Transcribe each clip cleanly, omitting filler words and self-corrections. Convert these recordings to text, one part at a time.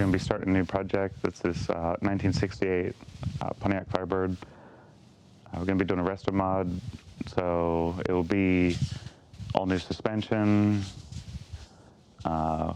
going to be starting a new project. This is 1968 Pontiac Firebird. We're going to be doing a resto-mod, so it will be all new suspension. I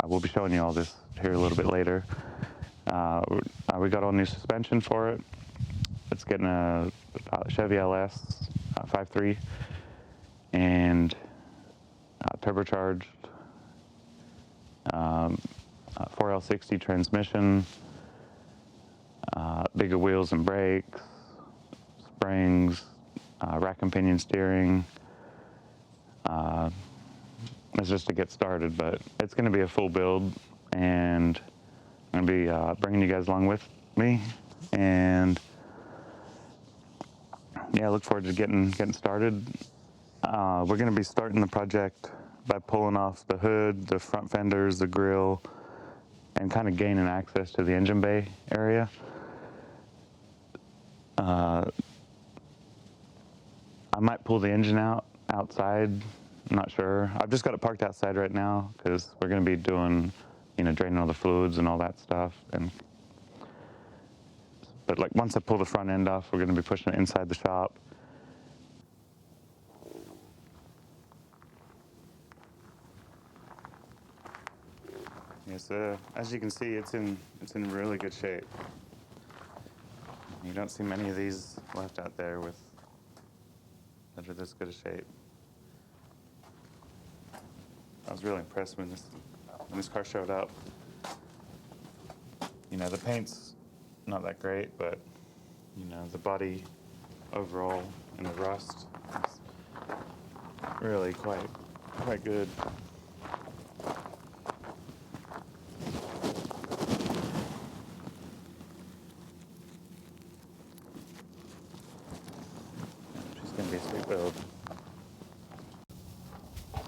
will be showing you all this here a little bit later. We got all new suspension for it. It's getting a Chevy LS 5.3 and turbocharged, 4L60 transmission, bigger wheels and brakes, springs, rack and pinion steering. It's just to get started, but it's going to be a full build, and I'm going to be bringing you guys along with me. And yeah, I look forward to getting started. We're going to be starting the project by pulling off the hood, the front fenders, the grill, and kind of gaining access to the engine bay area. I might pull the engine outside. I'm not sure. I've just got it parked outside right now because we're going to be doing, draining all the fluids and all that stuff. But like once I pull the front end off, we're going to be pushing it inside the shop. Yes, as you can see, it's in really good shape. You don't see many of these left out there that are this good a shape. I was really impressed when this car showed up. The paint's not that great, but the body overall and the rust is really quite good. She's gonna be a sweet build.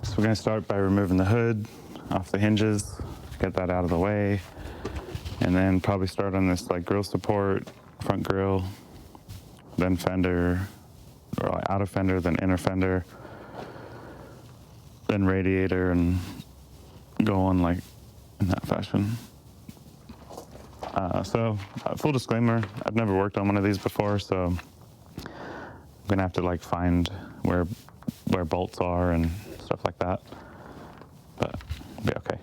So we're gonna start by removing the hood off the hinges, get that out of the way, and then probably start on this like grill support, front grill, then fender, or like outer fender, then inner fender, then radiator, and go on like in that fashion. Full disclaimer, I've never worked on one of these before, so I'm gonna have to like find where bolts are and stuff like that, but it'll be okay.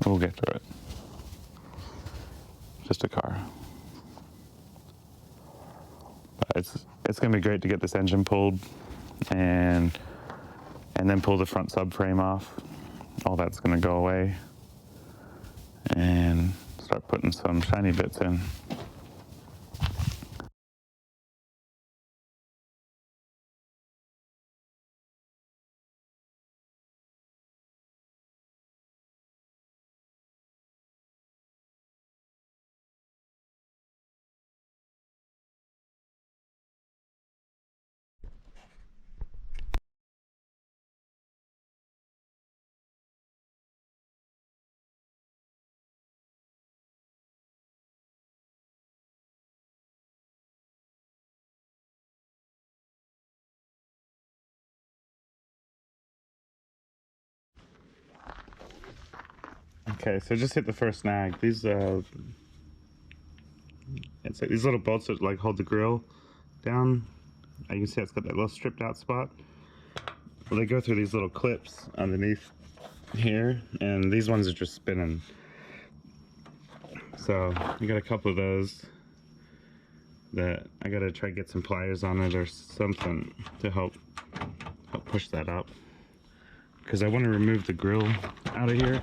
We'll get through it. Just a car. But it's gonna be great to get this engine pulled and then pull the front subframe off. All that's gonna go away and start putting some shiny bits in. Okay, so just hit the first snag. These it's like these little bolts that like hold the grill down. You can see it's got that little stripped out spot. Well, they go through these little clips underneath here, and these ones are just spinning. So you got a couple of those that I gotta try to get some pliers on it or something to help push that up, because I want to remove the grill out of here.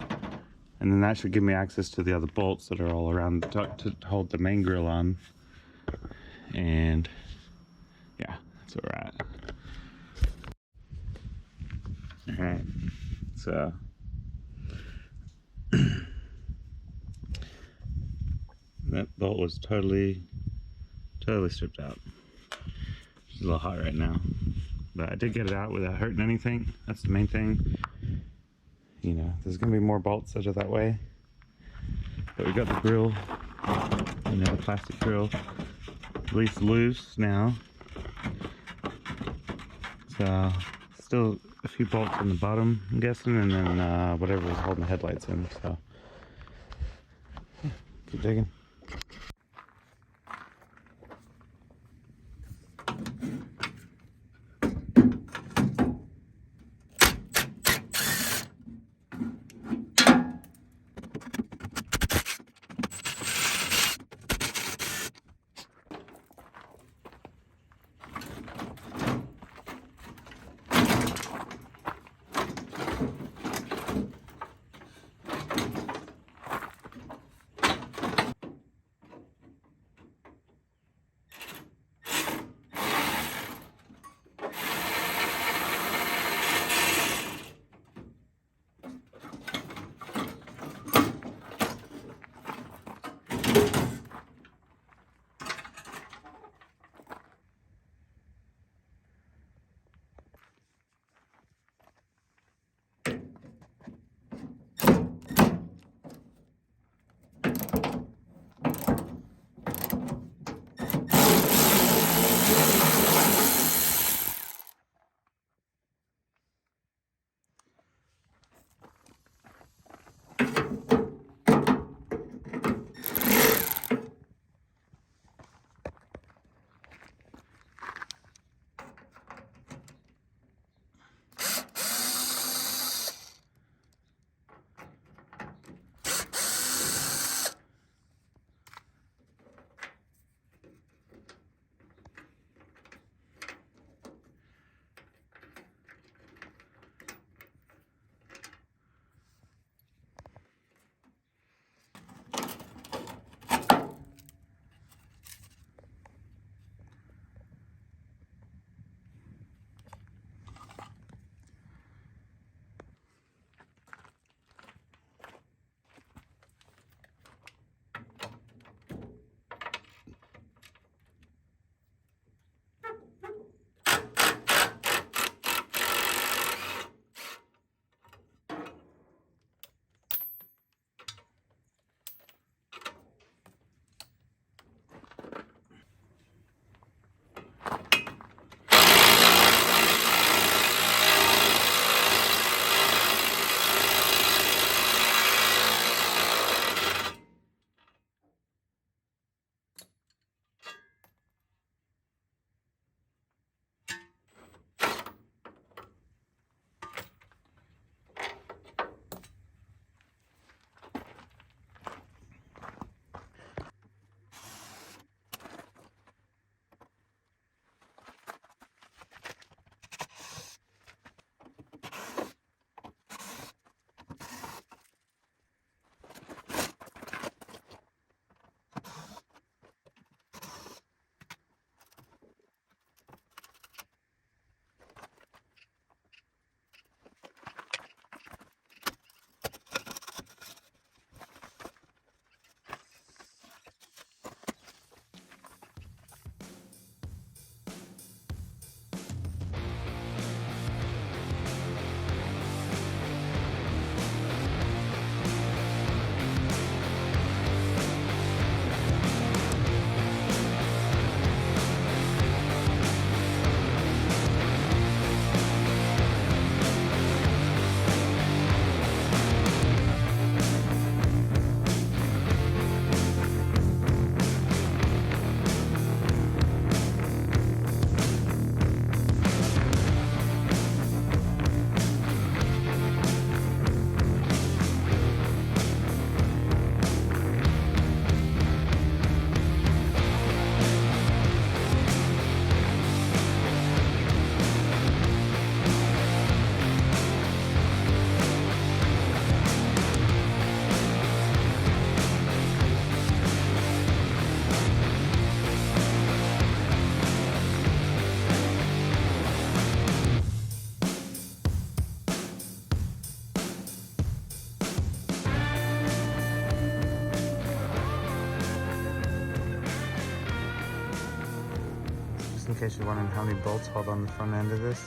And then that should give me access to the other bolts that are all around to hold the main grill on. And yeah, that's where we're at. Alright, so that bolt was totally stripped out. It's a little hot right now, but I did get it out without hurting anything. That's the main thing. There's gonna be more bolts that are that way, but we got the grill, the plastic grill, at least loose now. So still a few bolts on the bottom, I'm guessing, and then whatever was holding the headlights in. So Keep digging. In case you're wondering how many bolts hold on the front end of this,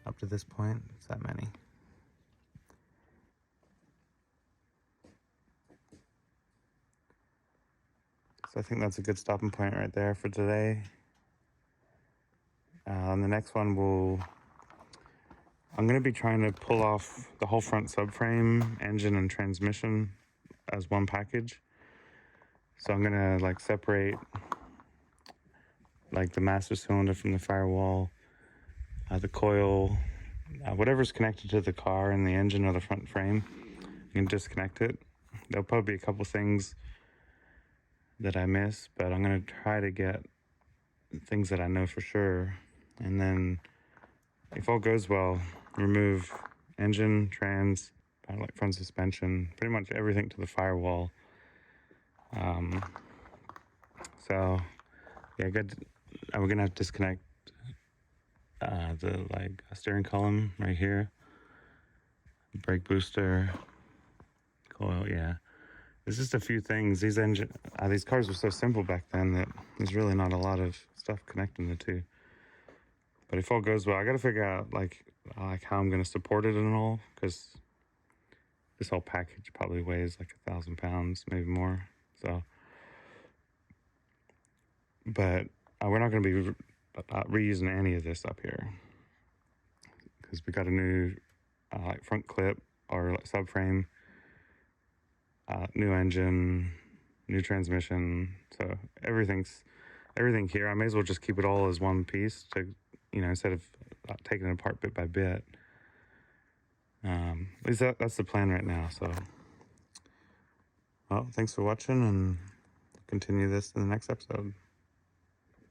up to this point, it's that many. So I think that's a good stopping point right there for today. On the next one, I'm going to be trying to pull off the whole front subframe, engine, and transmission as one package. So I'm gonna like separate like the master cylinder from the firewall, the coil, whatever's connected to the car and the engine or the front frame. You can disconnect it. There'll probably be a couple things that I miss, but I'm gonna try to get things that I know for sure. And then if all goes well, remove engine, trans, like front suspension, pretty much everything to the firewall. So yeah, we're gonna have to disconnect the like steering column right here, brake booster, coil. Yeah, there's just a few things. These cars were so simple back then that there's really not a lot of stuff connecting the two. But if all goes well, I got to figure out like how I'm gonna support it and all, because this whole package probably weighs like 1,000 pounds, maybe more. So, but we're not going to be reusing any of this up here, because we got a new like front clip or like subframe, new engine, new transmission. So everything here. I may as well just keep it all as one piece to, instead of taking it apart bit by bit. At least that's the plan right now. So, well, thanks for watching, and continue this in the next episode.